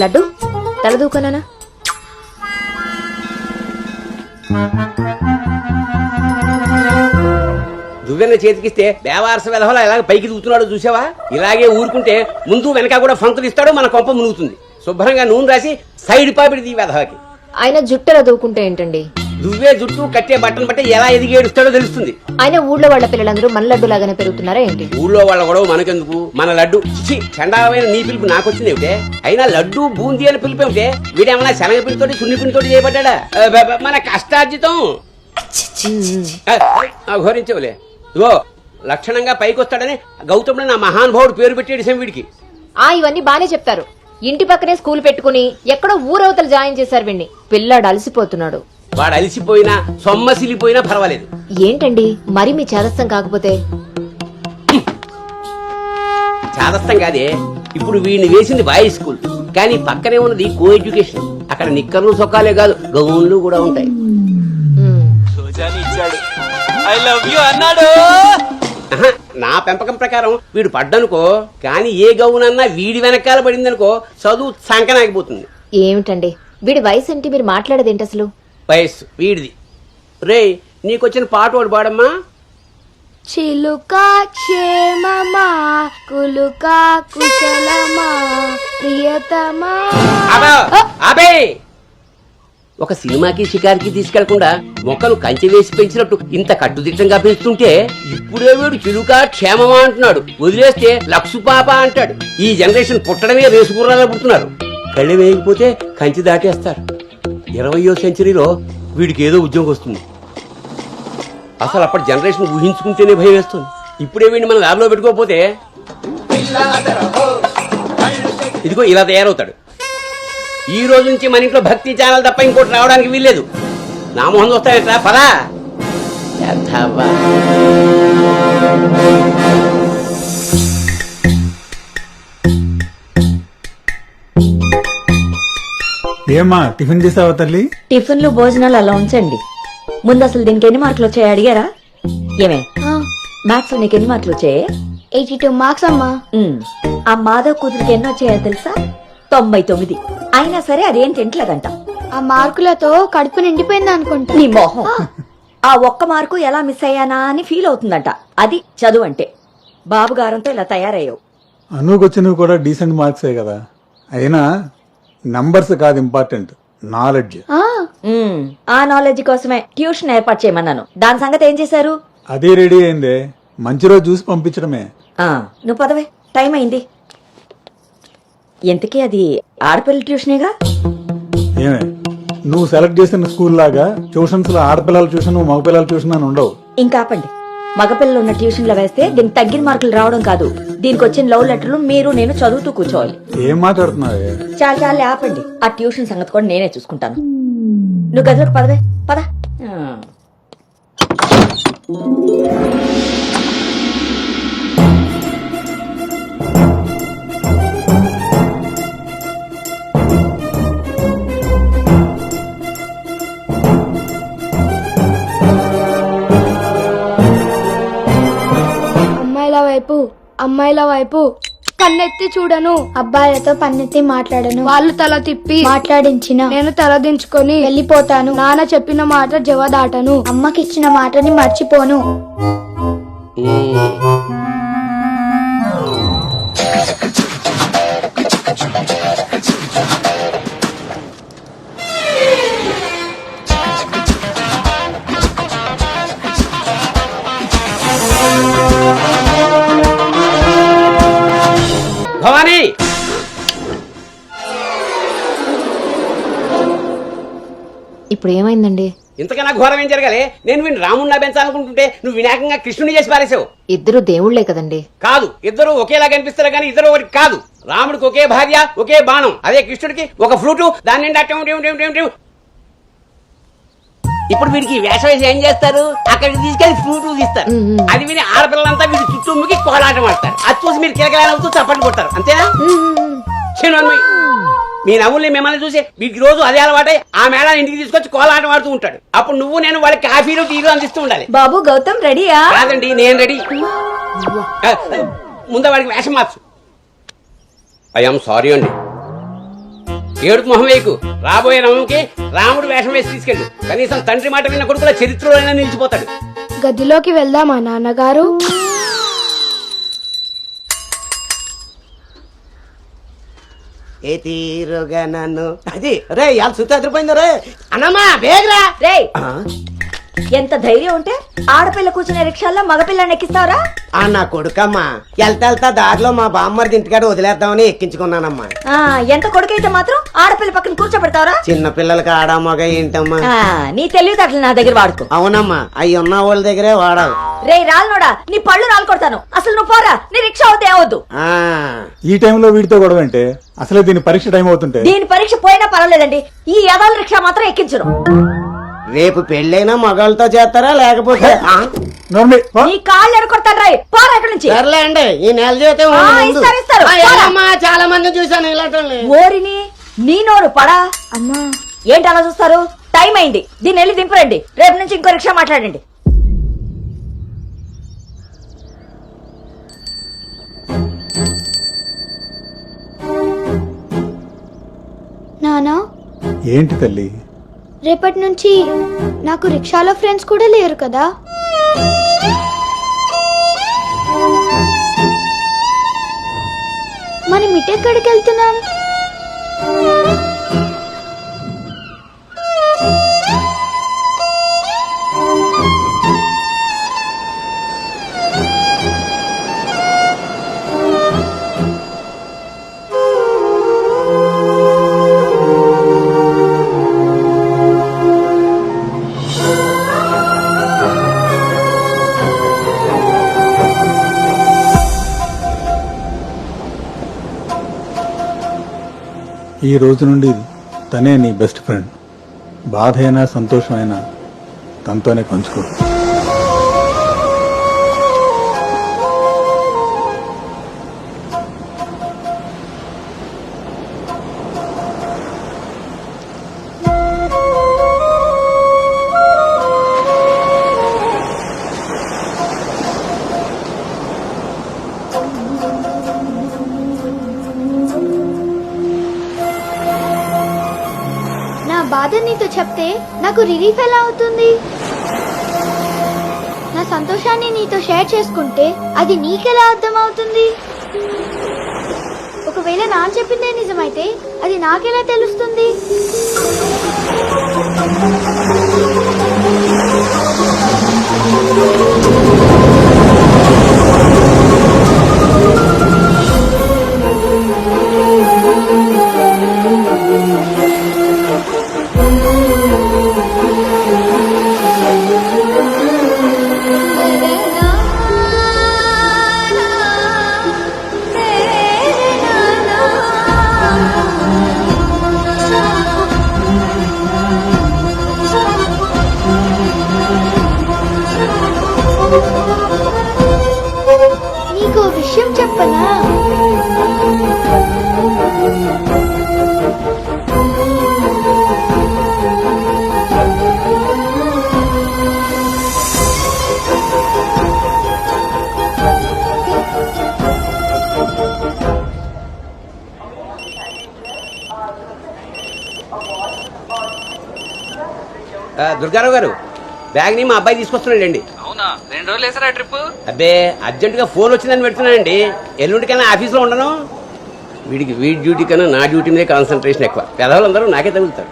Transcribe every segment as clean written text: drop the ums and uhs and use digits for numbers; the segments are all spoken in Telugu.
లడ్డు తలదూకనా? దువ్వెన్న చేతికిస్తే దేవారస వెధవలా ఎలాగ పైకి దూకుతున్నాడో చూసావా? ఇలాగే ఊరుకుంటే ముందు వెనక కూడా ఫంతులు ఇస్తాడు, మన కొంప మునుగుతుంది. శుభ్రంగా నూనె రాసి సైడ్ పాపిడి వెధవకి. ఆయన జుట్టలా దూకుంటే ఏంటండి? దువ్వే జుట్టు కట్టే బట్టను బట్టి ఎలా ఎదిగి ఏడుస్తాడో తెలుస్తుంది. ఆయన ఊళ్ళో వాళ్ళ పిల్లలందరూ మన లడ్డు లాగానే పెరుగుతున్నారా ఏంటి? ఊళ్ళో వాళ్ళ గొడవ మనకెందుకు? మన లడ్డు చండాలమైన నీ పిలుపు నాకొచ్చింది ఏమిటే? అయినా లడ్డు బూందీ అని పిలుపు ఏమిటే? వీడేమన్నా శనగ పిండితోటి సున్ని పిండితోటి చేయబడ్డా? మన కష్టార్జితం ఘోరించవులే. ఇగో లక్షణంగా పైకొస్తాడని గౌతముడు నా మహానుభావుడు పేరు పెట్టేడు వీడికి. ఇవన్నీ బానే చెప్తారు. ఇంటి పక్కనే స్కూల్ పెట్టుకుని ఎక్కడో ఊరవతలు జాయిన్ చేశారు వీడిని. పిల్లాడు అలసిపోతున్నాడు. వాడు అలసిపోయినా సొమ్మసిలిపోయినా పర్వాలేదు. ఏంటండి మరి మీ చేదస్తం కాకపోతే? చాదస్తం కాదే, ఇప్పుడు వీడిని వేసింది బాయ్స్ స్కూల్, కానీ పక్కనే ఉన్నది కో ఎడ్యుకేషన్. అక్కడ నిక్కర్లు సొక్కాలే కాదు, గౌన్లు కూడా ఉంటాయి. నా పెంపకం ప్రకారం వీడు పడ్డనుకో, కానీ ఏ గౌనన్నా వీడి వెనకాల పడిందనుకో చదువు సంకనాగిపోతుంది. ఏమిటండి వీడి వయసు ఏంటి? మీరు మాట్లాడేదేంటి అసలు? వయస్సు వీడిది. రే, నీకొచ్చిన పాట ఒకటి పాడమ్మా. చిలుక క్షేమమా కులుక కుశలమా ప్రియతమా. అబే, ఒక సినిమాకి షికారికి తీసుకెళ్లకుండా మొక్కలు కంచె వేసి పెంచినట్టు ఇంత కట్టుదిట్టంగా పెంచుతుంటే ఇప్పుడే వీడు చిలుక క్షేమమా అంటున్నాడు. వదిలేస్తే లక్సు పాప అంటాడు. ఈ జనరేషన్ పుట్టడమే రేసుగుర్రాలా పుడుతున్నారు. కళ్ళె వేయకపోతే కంచె దాటేస్తారు. 20వ సెంచరీలో వీడికి ఏదో ఉద్యోగం వస్తుంది. అసలు అప్పటి జనరేషన్ ఊహించుకుంటేనే భయం వేస్తుంది. ఇప్పుడే వీడిని మన ల్యాబ్లో పెట్టుకోకపోతే ఇదిగో ఇలా తయారవుతాడు. ఈ రోజు నుంచి మన ఇంట్లో భక్తి ఛానల్ తప్ప ఇంకోటి రావడానికి వీల్లేదు. నా మొహం వస్తాయట్రా, పదా. ఏమా టిఫిన్ చేసావా తల్లి? టిఫిన్లు భోజనాలు అలా ఉంచండి. ముందు అసలు దీనికి ఎన్ని మార్కులు వచ్చాయి అడిగారా? ఏమే మ్యాథ్స్ నీకు ఎన్ని మార్కులు వచ్చాయి? 82 మార్క్స్ అమ్మా. ఆ మాధవ్ కూతురికి ఎన్ని వచ్చాయో తెలుసా? 99. అయినా సరే అదేంటి ఇంట్లేదంట. ఆ మార్కులతో కడుపు నిండిపోయింది అనుకుంటా. నీ మొహం. ఆ ఒక్క మార్కు ఎలా మిస్ అయ్యానా అని ఫీల్ అవుతుందంట. అది చదువు అంటే. బాబు గారంతో ఇలా తయారయ్యావు. అనుకొచ్చినవి కూడా డీసెంట్ మార్క్సే కదా. అయినా నంబర్స్ కాదు ఇంపార్టెంట్, నాలెడ్జ్. ఆ నాలెడ్జ్ కోసమే ట్యూషన్ ఏర్పాటు చేయమన్నాను. దాని సంగతి ఏం చేశారు? అదే రెడీ అయిందే, మంచి రోజు చూసి పంపించడమే. నువ్వు పదవే, టైం అయింది. ఎంతకీ అది ఆడపిల్లల ట్యూషనేగా? ఏమే, నువ్వు సెలెక్ట్ చేసిన స్కూల్ లాగా ట్యూషన్స్ లో ఆడపిల్లల ట్యూషన్ మగపిల్లల ట్యూషన్ అని ఉండవు. ఇంకా ఆపండి. మగపిల్లలు ఉన్న ట్యూషన్ లో వేస్తే దీనికి తగ్గిన మార్కులు రావడం కాదు, దీనికి వచ్చిన లవ్ లెటర్లు మీరు నేను చదువుతూ కూర్చోవాలి. ఏం మాట్లాడుతున్నావే? చాలా ఆపండి. ఆ ట్యూషన్ సంగతి కూడా నేనే చూసుకుంటాను. నువ్వు గదిలోకి పదవే, పద. అమ్మాయిల వైపు కన్నెత్తి చూడను, అబ్బాయిలతో పన్నెత్తి మాట్లాడను, వాళ్ళు తల తిప్పి మాట్లాడించిన నేను తల దించుకొని వెళ్ళిపోతాను, నాన్న చెప్పిన మాట జవదాటను, అమ్మకిచ్చిన మాటని మర్చిపోను. భవానీ, ఇప్పుడు ఏమైందండి? ఇంతకన్నా ఘోరం ఏం జరగాలి? నేను వీడిని రాముడిని పెంచాలనుకుంటుంటే నువ్వు వినాయకంగా కృష్ణుని చేసి పారేసావు. ఇద్దరు దేవుళ్లే కదండి. కాదు, ఇద్దరు ఒకేలా కనిపిస్తారు కానీ ఇద్దరు ఒకటి కాదు. రాముడికి ఒకే భార్య, ఒకే బాణం. అదే కృష్ణుడికి ఒక ఫ్లూటు, దాని నిండా ఇప్పుడు వీడికి వేషం వేసి ఏం చేస్తారు? అక్కడికి తీసుకెళ్లి ఫ్లూటు తీస్తారు. అది విని ఆడపిల్లలంతా వీడి చుట్టూ ముగి కోలాటం ఆడతారు. అది చూసి మీరు కిలకలాడుతూ చప్పట్లు కొడతారు. అంతేనా? మీ నవ్వుల్ని మిమ్మల్ని చూసి వీడికి రోజు అదే అలవాటై ఆ మేళాన్ని ఇంటికి తీసుకొచ్చి కోలాటం ఆడుతూ ఉంటాడు. అప్పుడు నువ్వు నేను వాళ్ళకి కాఫీలు టీలు అందిస్తూ ఉండాలి. బాబు గౌతమ్ రెడీయా? కాదండి, నేను రెడీ. ముందు వాడికి వేషం మార్చు. ఐఎమ్ సారీ అండి. ఏడుపు మొహం వేయకు. రాబోయే నవంకి రాముడు వేషం వేసి తీసుకెళ్ళు. కనీసం తండ్రి మాట విన్న కొడుకుల చరిత్రలోనైనా నిలిచిపోతాడు. గదిలోకి వెళ్దామా నాన్నగారు? ఏ తీరుగా నన్ను అది రే ఇవాళ సుత్తి అదిరిపోయింది రే అన్నమ్మా బేగరా. రేయ్, ఎంత ధైర్యం ఉంటే ఆడపిల్ల కూర్చునే రిక్షాల్లో మగపిల్లని ఎక్కిస్తావరా? ఆ నా కొడుకమ్మా వెళ్తా దారిలో మా బామ్మర్ది ఇంటికాడ వదిలేద్దామని ఎక్కించుకున్నానమ్మా. ఎంత కొడుకైతే మాత్రం ఆడపిల్ల పక్కన కూర్చోబెడతావరా? చిన్న పిల్లలకి ఆడా మగ ఏంటమ్మా? నీ తెలివితేటలు నా దగ్గర వాడుకో. అవునమ్మా అవి ఉన్న వాళ్ళ దగ్గరే వాడాలి. రే రాల్నోడా, నీ పళ్ళు రాలు కొడతాను. అసలు నువ్వు పోరా, నీ రిక్షా అవుతే అవద్దు. ఆ ఈ టైంలో వీడితో గొడవ అంటే అసలే దీని పరీక్ష టైం అవుతుంటే దీని పరీక్ష పోయినా పర్వాలేదండి, ఈ యదాల రిక్షా మాత్రం ఎక్కించరు. రేపు పెళ్ళైనా మగాళ్ళతో చేస్తారా లేకపోతే నోర్మి, పో. నీ కాళ్ళు ఎడకొడతాను రాయ్, పోరా అక్కడి నుంచి. సర్లే అండి ఈ నెల జీతం ఆ, ఇస్తారు. చాలా మంది చూసాను ఇలాంటి ఓరిని నీ నోరు పడా. అమ్మా ఏంటి అలా చూస్తారు? టైం అయింది, దీన్ని వెళ్ళి దింపరండి. రేపు నుంచి ఇంకో రిక్షా మాట్లాడండి. నానా, ఏంటి తల్లి? రేపటి నుంచి నాకు రిక్షాలో ఫ్రెండ్స్ కూడా లేరు కదా? మనం ఇటెక్కడికి వెళ్తున్నాం? ఈ రోజు నుండి తనే నీ బెస్ట్ ఫ్రెండ్. బాధ అయినా సంతోషమైనా తనతోనే పంచుకో. నా బాధ నీతో చెప్తే నాకు రిలీఫ్ ఎలా అవుతుంది? నా సంతోషాన్ని నీతో షేర్ చేసుకుంటే అది నీకెలా అర్థమవుతుంది? ఒకవేళ నాన్న చెప్పిందే నిజమైతే అది నాకెలా తెలుస్తుంది? నీకు విషయం చెప్పనా? దుర్గారావు గారు, బ్యాగ్ ని మా అబ్బాయి తీసుకొస్తున్నాడండి. అవునా, 2 రోజులు వేసారా ట్రిప్? అబ్బే అర్జెంట్ గా ఫోన్ వచ్చిందని పెడుతున్నానండి. ఎల్లుండికైనా ఆఫీస్లో ఉండను. వీడి డ్యూటీ కన్నా నా డ్యూటీ మీదే కాన్సన్ట్రేషన్ ఎక్కువ. పెదవులందరూ నాకే తగులుతారు.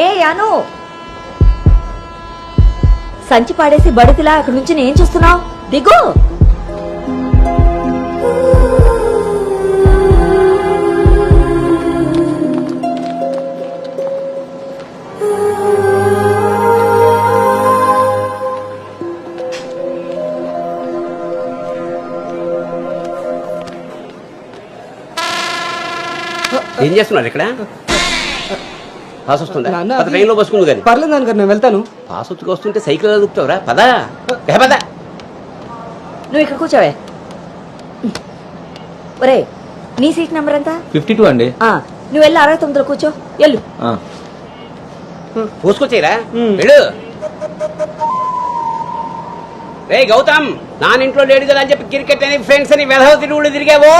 ఏ అను, సంచి పాడేసి బడితిలా అక్కడి నుంచి ఏం చూస్తున్నావు? దిగు. ఏం చేస్తున్నారు ఇక్కడ? పాస్ వస్తుందా? నాన్న, పద, ట్రైన్లో బసుకుంది కానీ. పర్లేదు నాన్నగారు, నేను వెళ్తాను. పాస్ వచ్చుకు వస్తుంటే సైకిల్ అదుగుతావురా? పదా పద. నువ్వు ఇక్కడ కూర్చోవే. ఒరే, నీ సీట్ నెంబర్ ఎంత? 52 అండి. నువ్వు వెళ్ళి 69లో కూర్చో. వెళ్ళు. పోసుకొచ్చేరా వెళ్ళు. రే గౌతమ్, నానింట్లో లేడు కదా అని చెప్పి క్రికెట్ అని ఫ్రెండ్స్ అని వెధవ తిరుగుళ్ళు తిరిగావు.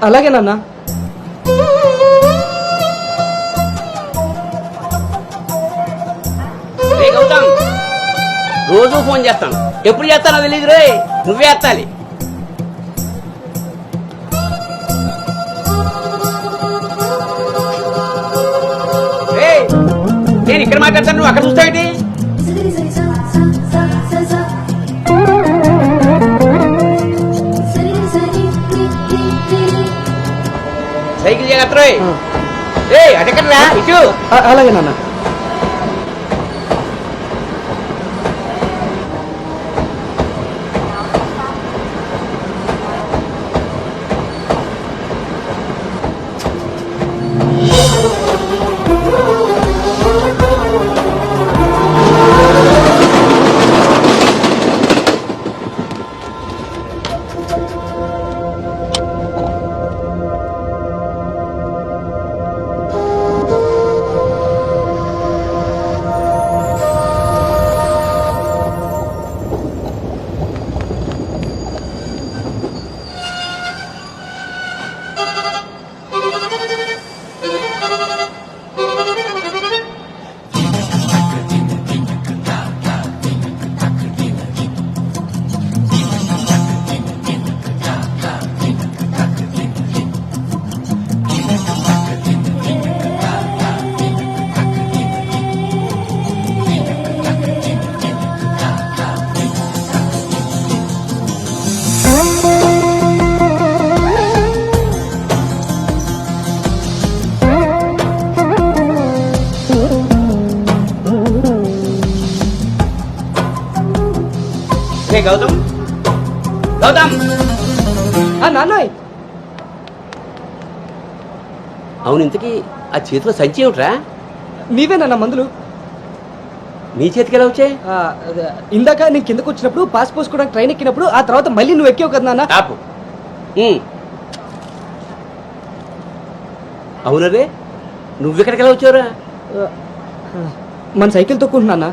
అలాగే నాన్న. రే గౌతమ్, రోజు ఫోన్ చేస్తాను, ఎప్పుడు చేస్తానో తెలియదు రే, నువ్వే ఎత్తాలి. రేయ్, నేను ఇక్కడ మాట్లాడతాను, నువ్వు అక్కడ చూస్తావేంటి? సైకిల్ జాగ్రత్త. అటెక్కడరా ఇటు. అలాగే నాన్న. గౌతమ్, గౌతమ్. నాన్న, అవును, ఇంతకీ ఆ చేతిలో సంచి ఏమిట్రా? నీవేనన్న మందులు. నీ చేతికి ఎలా వచ్చాయి? ఇందాక నేను కిందకు వచ్చినప్పుడు పాస్ పోసుకోవడానికి ట్రైన్ ఎక్కినప్పుడు, ఆ తర్వాత మళ్ళీ నువ్వు ఎక్కావు కదా నాన్న. ఆపు. అవునరే, నువ్వెక్కడికి ఎలా వచ్చావురా? మన సైకిల్ తొక్కుంటున్నా.